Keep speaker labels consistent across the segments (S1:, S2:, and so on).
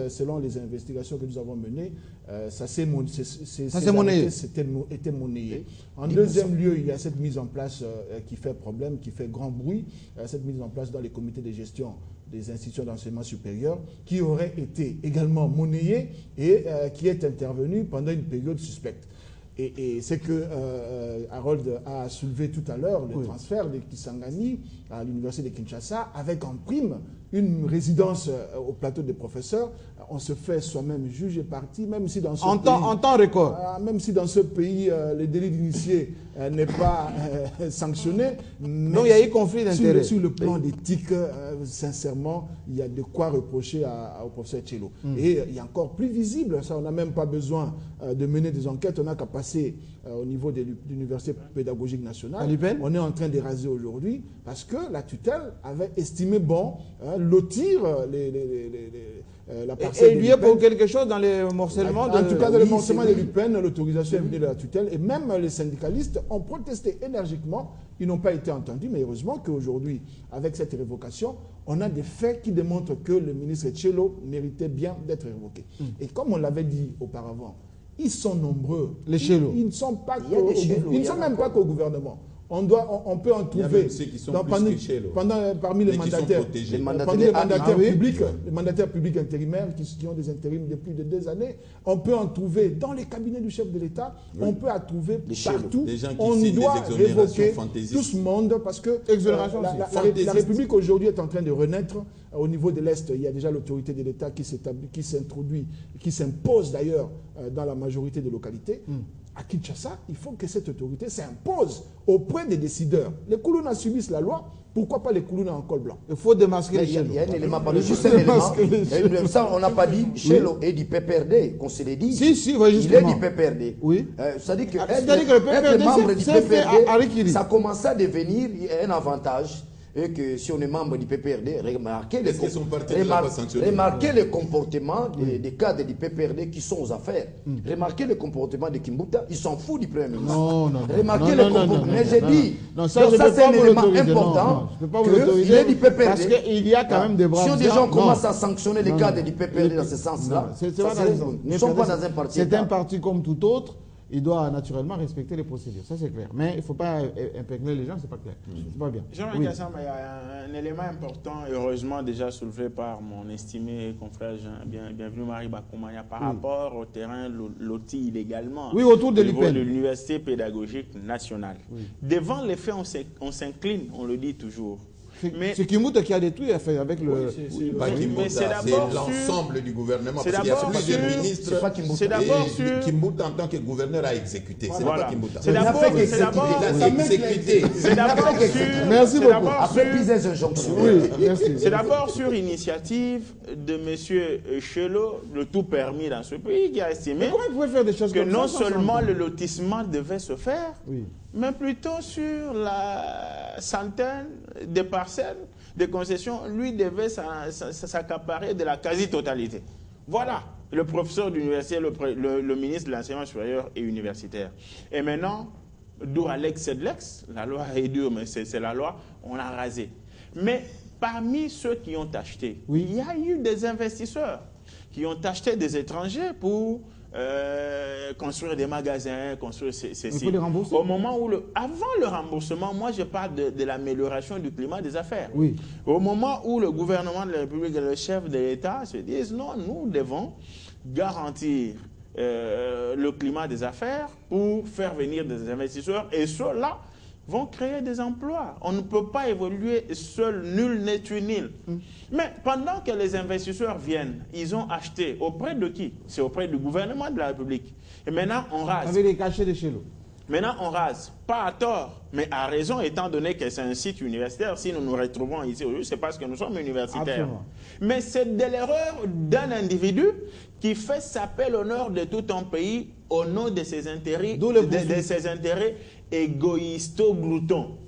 S1: selon les investigations que nous avons menées, c'était monnayé. En deuxième lieu, il y a cette mise en place qui fait problème, qui fait grand bruit, cette mise en place dans les comités de gestion des institutions d'enseignement supérieur, qui aurait été également monnayée et qui est intervenue pendant une période suspecte. Et c'est que Harold a soulevé tout à l'heure le transfert de Kisangani à l'université de Kinshasa avec en prime une résidence au plateau des professeurs. On se fait soi-même juge et partie, même si dans ce pays...
S2: En temps record.
S1: Même si dans ce pays, le délit d'initié n'est pas sanctionné.
S2: Donc il y a eu conflit d'intérêts.
S1: Sur le plan d'éthique, sincèrement, il y a de quoi reprocher au professeur Tchelo. Et il y a encore plus visible, ça on n'a même pas besoin de mener des enquêtes, on n'a qu'à passer au niveau de l'Université pédagogique nationale. On est en train d'éraser aujourd'hui parce que la tutelle avait estimé bon lotir la parcelle.
S2: Et il y a pour quelque chose dans les morcellements
S1: En tout cas, dans le morcellement de l'UPEN, l'autorisation est venue de la tutelle et même les syndicalistes ont protesté énergiquement. Ils n'ont pas été entendus, mais heureusement qu'aujourd'hui, avec cette révocation, on a des faits qui démontrent que le ministre Tchelo méritait bien d'être révoqué. Et comme on l'avait dit auparavant, ils sont nombreux.
S2: Les Tchelo.
S1: Ils ne sont pas ils ne sont même pas qu'au gouvernement. On peut en trouver parmi les mandataires, publics, les mandataires publics intérimaires qui ont des intérims depuis de 2 années. On peut en trouver dans les cabinets du chef de l'État. On peut en trouver partout. On doit révoquer tout ce monde parce que la République aujourd'hui est en train de renaître. Au niveau de l'Est, il y a déjà l'autorité de l'État qui s'établit, qui s'introduit, qui s'impose d'ailleurs dans la majorité des localités. À Kinshasa, il faut que cette autorité s'impose auprès des décideurs. Les Koulouna subissent la loi, pourquoi pas les Koulouna en col blanc?
S3: Il faut démasquer les Tchelo. Il y a un élément, juste un élément. Ça, on n'a pas dit Tchelo est du PPRD, qu'on se l'ait dit.
S2: Si,
S3: il est du PPRD.
S2: Oui.
S3: C'est-à-dire que
S2: être membre du
S3: PPRD, ça commence à devenir un avantage. Et que si on est membre du PPRD, remarquez le comportement des cadres du PPRD qui sont aux affaires. Remarquez le comportement de Kimbuta, ils s'en foutent du Premier ministre. Remarquez le comportement. Mais j'ai dit, ça c'est un élément important, qu'il est du PPRD.
S2: Parce qu'il y a quand même des braves.
S3: Si des gens commencent à sanctionner les cadres du PPRD dans ce sens-là, nous ne sommes pas dans un parti.
S2: C'est un parti comme tout autre. Il doit naturellement respecter les procédures, ça c'est clair. Mais il ne faut pas imprégner les gens, c'est pas clair. C'est pas bien.
S4: Jean-Marie Kassamba, il y a un élément important, heureusement déjà soulevé par mon estimé confrère bienvenu Marie Bakoumania par rapport au terrain loti illégalement.
S2: Oui, autour de l'UPEN.
S4: De l'Université pédagogique nationale. Devant les faits, on s'incline, on le dit toujours.
S2: C'est Kimbuta qui a détruit avec le...
S5: c'est l'ensemble du gouvernement. Parce qu'il y a plusieurs ministres.
S4: C'est d'abord sur...
S5: Kimbuta, en tant que gouverneur, a exécuté. C'est pas Kimbuta.
S4: C'est d'abord sur...
S2: Merci beaucoup.
S3: Après plusieurs injonctions.
S4: C'est d'abord sur initiative de M. Tchelo, le tout permis dans ce pays, qui a estimé que non seulement le lotissement devait se faire, mais plutôt sur la centaine de parcelles de concessions, lui devait s'accaparer de la quasi-totalité. Voilà, le professeur d'université, le ministre de l'enseignement supérieur et universitaire. Et maintenant, d'où Alex c'est de l'ex, la loi est dure, mais c'est la loi, on l'a rasé. Mais parmi ceux qui ont acheté, il y a eu des investisseurs qui ont acheté des étrangers pour construire des magasins, construire ces sites. Au moment où avant le remboursement, moi je parle de l'amélioration du climat des affaires. Au moment où le gouvernement de la République et le chef de l'État se disent non, nous devons garantir le climat des affaires pour faire venir des investisseurs et ceux-là vont créer des emplois. On ne peut pas évoluer seul, nul n'est nul. Mais pendant que les investisseurs viennent, ils ont acheté auprès de qui? C'est auprès du gouvernement de la République. Et maintenant, on rase.
S2: Avec les cachets de Tchelo.
S4: Maintenant, on rase. Pas à tort, mais à raison, étant donné que c'est un site universitaire. Si nous nous retrouvons ici aujourd'hui, c'est parce que nous sommes universitaires.
S2: Absolument.
S4: Mais c'est de l'erreur d'un individu qui fait s'appeler l'honneur de tout un pays au nom de ses intérêts, égoïsto-gloutons.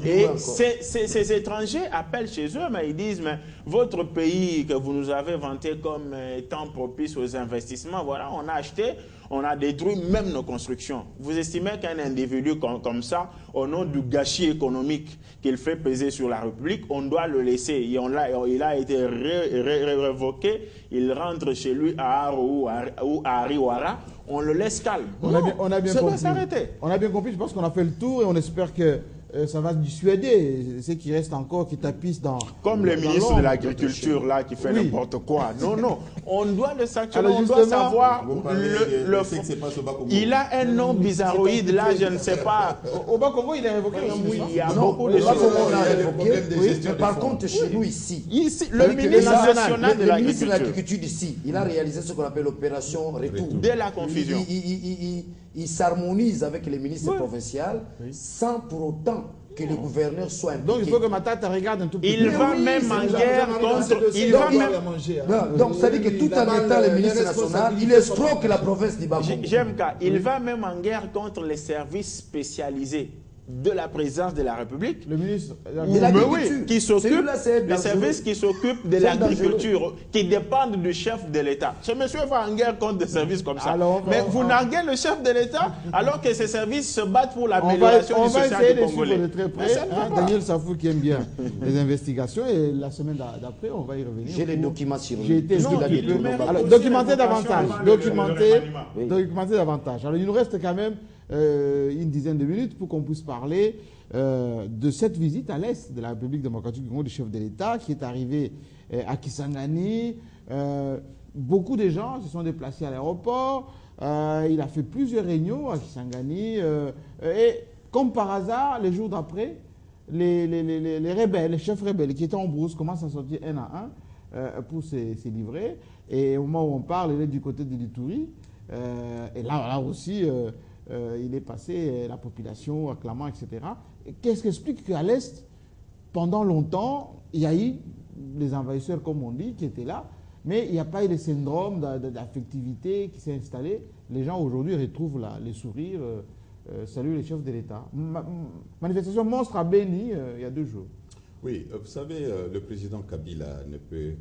S4: Et ces étrangers appellent chez eux, mais ils disent, mais votre pays que vous nous avez vanté comme étant propice aux investissements, voilà, on a acheté, on a détruit même nos constructions. Vous estimez qu'un individu comme ça, au nom du gâchis économique qu'il fait peser sur la République, on doit le laisser. Et il a été révoqué, il rentre chez lui à Haro ou à Ariwara, on le laisse calme.
S2: On a bien compris. S'arrêter. On a bien compris, je pense qu'on a fait le tour et on espère que ça va dissuader ceux qui restent encore, qui tapissent dans...
S4: Comme le ministre de l'Agriculture, là, qui fait n'importe quoi. Non, non. On doit le sanctionner, on doit savoir... Il a un nom bizarroïde, là, je ne sais pas.
S2: Au Bas-Congo, il est révoqué.
S4: Oui, il y a beaucoup de choses.
S3: Mais par contre, chez nous, ici...
S4: Le ministre national de
S3: l'Agriculture d'ici, il a réalisé ce qu'on appelle l'opération retour.
S4: Dès la confusion.
S3: Il s'harmonise avec les ministres provinciaux sans pour autant que le gouverneur soit impliqué.
S2: Donc il faut que Matata regarde un tout petit peu.
S4: Il va même en guerre contre...
S3: Donc ça veut dire que tout en étant le ministre national, il escroque la province d'Ibakou.
S4: J'aime qu'à. Il va même en guerre contre les services spécialisés de la présidence de la République,
S2: le ministre
S4: de l'Agriculture, qui s'occupe des services qui s'occupent de l'agriculture, qui dépendent du chef de l'État. Ce monsieur va en guerre contre des services comme ça. Mais vous narguez le chef de l'État alors que ces services se battent pour l'amélioration du social du Congolais.
S2: On va essayer de suivre de très près. Daniel Safou qui aime bien les investigations et la semaine d'après, on va y revenir.
S3: J'ai les documents sur
S2: J'ai été documenté davantage. Documenté davantage. Alors il nous reste quand même une dizaine de minutes pour qu'on puisse parler de cette visite à l'est de la République démocratique du Congo du chef de l'État qui est arrivé à Kisangani. Beaucoup de gens se sont déplacés à l'aéroport. Il a fait plusieurs réunions à Kisangani. Et comme par hasard, les jours d'après, les rebelles, les chefs rebelles qui étaient en brousse commencent à sortir un à un pour se livrer. Et au moment où on parle, il est du côté de l'Ituri. Et là aussi... il est passé, la population acclamant, etc. Qu'est-ce qui explique qu'à l'Est, pendant longtemps, il y a eu les envahisseurs, comme on dit, qui étaient là, mais il n'y a pas eu le syndrome d'affectivité qui s'est installé. Les gens aujourd'hui retrouvent les sourires, saluent les chefs de l'État. Manifestation monstre à Beni il y a 2 jours.
S5: Oui, vous savez, le président Kabila ne peut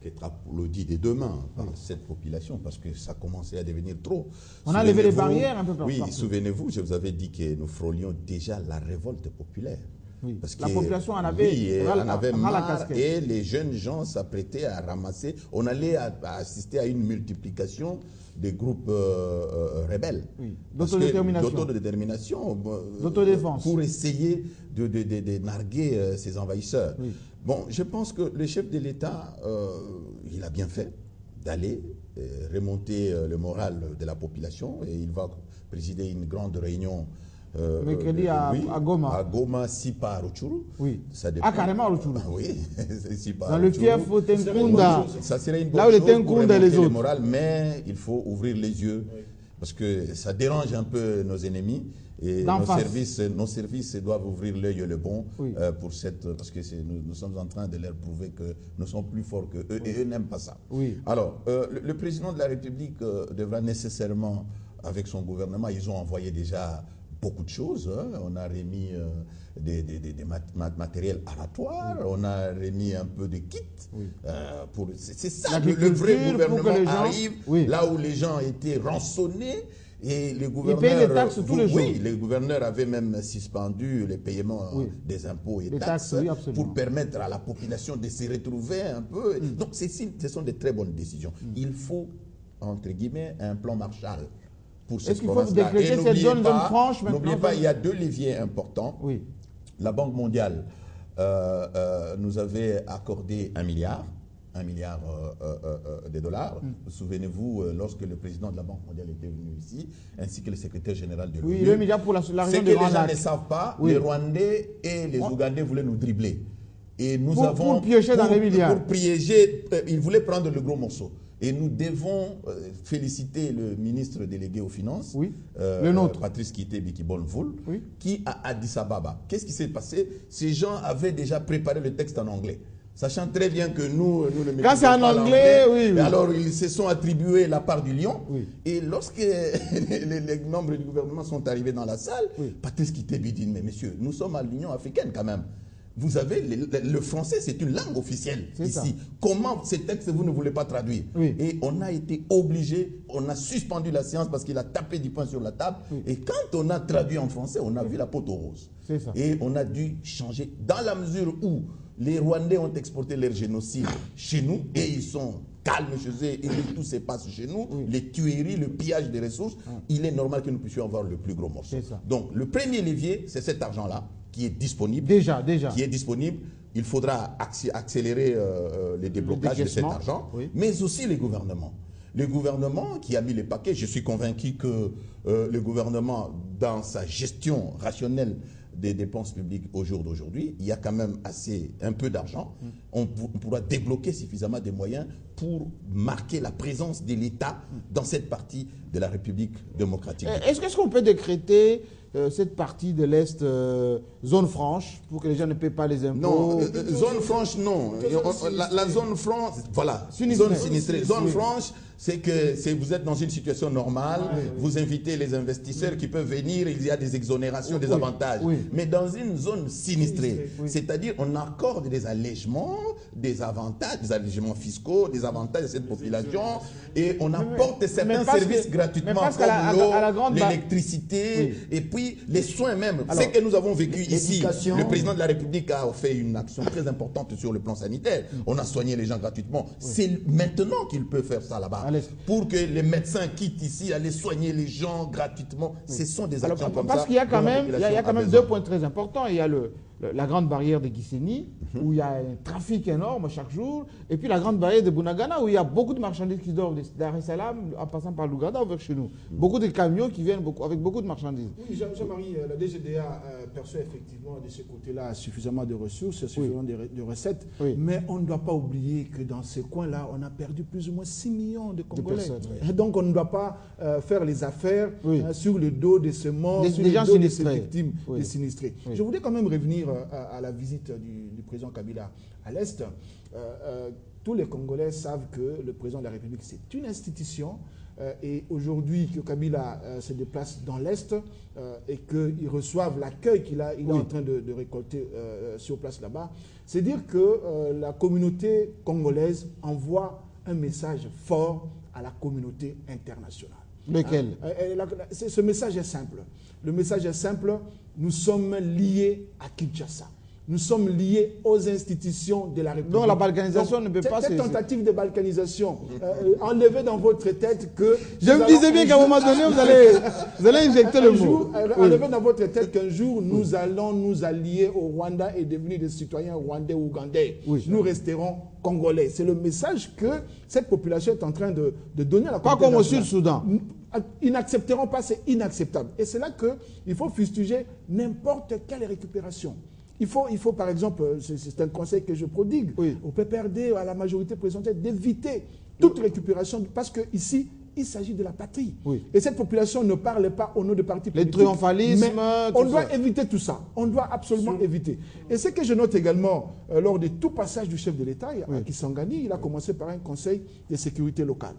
S5: qu'être applaudi des 2 mains par cette population parce que ça commençait à devenir trop.
S2: On a levé les barrières un peu partout.
S5: Oui, souvenez-vous, je vous avais dit que nous frôlions déjà la révolte populaire.
S2: Oui. Parce que la population en avait
S5: marre et les jeunes gens s'apprêtaient à ramasser. On allait assister à une multiplication des groupes rebelles.
S2: Oui.
S5: D'autodétermination. D'autodéfense. Pour essayer de narguer ces envahisseurs. Oui. Bon, je pense que le chef de l'État, il a bien fait d'aller remonter le moral de la population et il va présider une grande réunion
S2: mercredi à Goma.
S5: À Goma, Sipa, Ruchuru.
S2: Oui. Carrément Ruchuru.
S5: Oui, Sipa.
S2: Dans le fief Tenkunda.
S5: Ça serait une bonne chose pour remonter le moral, mais il faut ouvrir les yeux parce que ça dérange un peu nos ennemis. Et nos services doivent ouvrir l'œil le bon pour parce que nous sommes en train de leur prouver que nous sommes plus forts qu'eux et eux n'aiment pas ça.
S2: Oui.
S5: Alors, le président de la République devra nécessairement, avec son gouvernement, ils ont envoyé déjà beaucoup de choses. On a remis des matériels aratoires, on a remis un peu de kits. Oui. C'est ça, le vrai gouvernement arrive là où les gens étaient rançonnés. Et les gouverneurs,
S2: ils payent les taxes tous les jours.
S5: Oui, les gouverneurs avaient même suspendu les paiements des impôts et taxes pour permettre à la population de se retrouver un peu. Donc, ce sont de très bonnes décisions. Il faut, entre guillemets, un plan Marshall pour cette province-là.
S2: Est-ce qu'il faut décréter cette zone franche maintenant?
S5: N'oubliez pas, il y a 2 leviers importants.
S2: Oui.
S5: La Banque mondiale nous avait accordé 1 milliard de dollars. Souvenez-vous, lorsque le président de la Banque mondiale était venu ici, ainsi que le secrétaire général de l'ONU.
S2: Oui, 2 milliards pour la région de
S5: Rwanda. Ce que les gens ne savent pas, les Rwandais et les Ougandais voulaient nous dribbler. Et nous
S2: pour piocher dans les milliards.
S5: Pour piéger, ils voulaient prendre le gros morceau. Et nous devons féliciter le ministre délégué aux Finances,
S2: le nôtre,
S5: Patrice Kité Bikibon-Voul, qui à Addis Ababa. Qu'est-ce qui s'est passé? Ces gens avaient déjà préparé le texte en anglais. Sachant très bien que nous ne
S2: quand c'est en anglais, oui.
S5: Alors, ils se sont attribués la part du lion. Oui. Et lorsque les membres du gouvernement sont arrivés dans la salle, Patrice Kittébi dit, mais monsieur, nous sommes à l'Union africaine quand même. Vous avez le français, c'est une langue officielle ici. Ça. Comment ces textes, vous ne voulez pas traduire? Et on a été obligé, on a suspendu la séance parce qu'il a tapé du poing sur la table. Et quand on a traduit en français, on a vu la peau rose. Ça. Et on a dû changer dans la mesure où les Rwandais ont exporté leur génocide chez nous et ils sont calmes chez eux et tout se passe chez nous. Les tueries, le pillage des ressources, il est normal que nous puissions avoir le plus gros morceau. Donc le premier levier, c'est cet argent-là qui est disponible.
S2: Déjà.
S5: Qui est disponible. Il faudra accélérer les déblocages de cet argent, mais aussi les gouvernements. Le gouvernement qui a mis les paquets, je suis convaincu que le gouvernement, dans sa gestion rationnelle des dépenses publiques au jour d'aujourd'hui, il y a quand même un peu d'argent. On pourra débloquer suffisamment de moyens pour marquer la présence de l'État dans cette partie de la République démocratique.
S2: Est-ce qu'on peut décréter cette partie de l'Est zone franche pour que les gens ne paient pas les impôts?
S5: Non, zone franche, non. La zone franche, voilà, zone sinistrée. Zone franche, c'est que vous êtes dans une situation normale, vous invitez les investisseurs qui peuvent venir, il y a des exonérations, des avantages. Mais dans une zone sinistrée, c'est-à-dire on accorde des allègements, des avantages, des allègements fiscaux, des avantages à cette population et on apporte certains services gratuitement comme l'eau, l'électricité et puis les soins même. Ce que nous avons vécu ici, le président de la République a fait une action très importante sur le plan sanitaire. On a soigné les gens gratuitement. C'est maintenant qu'il peut faire ça là-bas. Pour que les médecins quittent ici, aller soigner les gens gratuitement. Ce sont des actions comme ça.
S2: Parce qu'il y a quand même deux points très importants. Il y a la grande barrière de Gisenyi, où il y a un trafic énorme chaque jour, et puis la grande barrière de Bunagana, où il y a beaucoup de marchandises qui doivent Dar es Salaam, en passant par l'Ouganda vers chez nous. Beaucoup de camions qui viennent avec beaucoup de marchandises.
S1: Oui, Jean-Marie, la DGDA perçoit effectivement de ce côté-là suffisamment de ressources, suffisamment de recettes, mais on ne doit pas oublier que dans ces coins-là, on a perdu plus ou moins 6 millions de Congolais. Donc on ne doit pas faire les affaires sur le dos de ces morts, sur le dos de ces victimes, des sinistrés. Je voulais quand même revenir à la visite du président Kabila à l'Est. Tous les Congolais savent que le président de la République, c'est une institution. Et aujourd'hui, que Kabila se déplace dans l'Est et qu'ils reçoivent l'accueil qu'il est en train de récolter sur place là-bas, c'est dire que la communauté congolaise envoie un message fort à la communauté internationale.
S2: Lequel?
S1: Ce message est simple. Le message est simple. Nous sommes liés à Kinshasa. Nous sommes liés aux institutions de la République.
S2: Donc la balkanisation ne peut pas...
S1: Cette tentative de balkanisation, enlevez dans votre tête que...
S2: Je me disais bien qu'à un moment donné, vous allez injecter le mot.
S1: Enlevez dans votre tête qu'un jour, nous allons nous allier au Rwanda et devenir des citoyens rwandais ou ougandais. Nous resterons congolais. C'est le message que cette population est en train de donner à la
S2: communauté. Pas comme au Sud-Soudan.
S1: Ils n'accepteront pas, c'est inacceptable. Et c'est là qu'il faut fustiger n'importe quelle récupération. Il faut, par exemple, c'est un conseil que je prodigue au PPRD, à la majorité présidentielle, d'éviter toute récupération, parce qu'ici, il s'agit de la patrie. Et cette population ne parle pas au nom de partis politiques.
S2: Le triomphalisme,
S1: on doit éviter tout ça. On doit absolument éviter. Et ce que je note également, lors de tout passage du chef de l'État à Kisangani, il a commencé par un conseil de sécurité locale.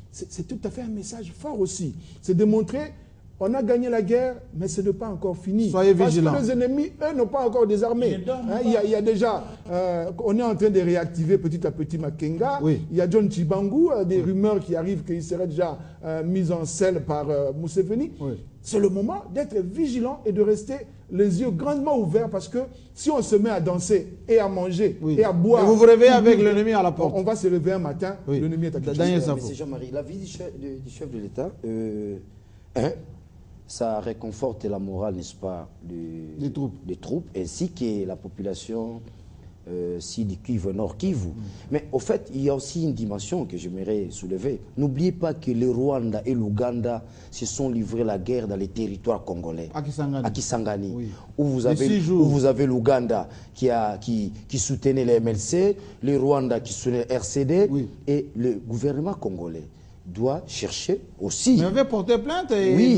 S1: C'est tout à fait un message fort aussi. C'est de montrer... On a gagné la guerre, mais ce n'est pas encore fini.
S2: Soyez vigilants.
S1: Parce que les ennemis, eux, n'ont pas encore désarmé. Il y a déjà, on est en train de réactiver petit à petit Makenga. Il y a John Chibangu, des rumeurs qui arrivent qu'il serait déjà mis en selle par Museveni. C'est le moment d'être vigilant et de rester les yeux grandement ouverts, parce que si on se met à danser et à manger et à boire...
S2: Et vous vous réveillez avec l'ennemi à la porte.
S1: On va se réveiller un matin, l'ennemi est à Kinshasa.
S3: Mais c'est Jean-Marie, la vie du chef de l'État... ça réconforte la morale, n'est-ce pas, des troupes, ainsi que la population si du Kivu Nord Kivu. Mais au fait, il y a aussi une dimension que j'aimerais soulever. N'oubliez pas que le Rwanda et l'Ouganda se sont livrés la guerre dans les territoires congolais. À Kisangani. Où vous avez l'Ouganda qui soutenait les MLC, le Rwanda qui soutenait RCD et le gouvernement congolais doit chercher aussi.
S2: Mais on veut porter plainte.
S3: Mais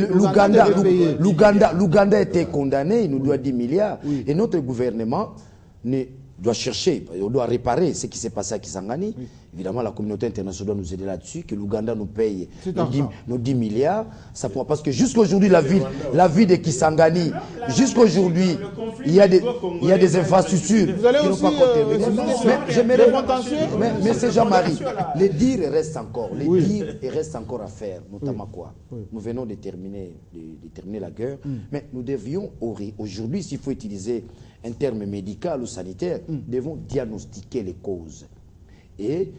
S3: l'Ouganda était condamné, il nous doit 10 milliards. Et notre gouvernement ne doit chercher, on doit réparer ce qui s'est passé à Kisangani. Oui. Évidemment, la communauté internationale doit nous aider là-dessus, que l'Ouganda nous paye nos 10 milliards. Ça pourra, parce que jusqu'aujourd'hui, la ville de Kisangani, jusqu'aujourd'hui, il y a des infrastructures qui n'ont pas conterminé. Mais c'est Jean-Marie, les dires restent encore. Les dires restent encore à faire, notamment quoi? Nous venons de terminer la guerre, mais nous devions, aujourd'hui, s'il faut utiliser un terme médical ou sanitaire, devons diagnostiquer les causes. Et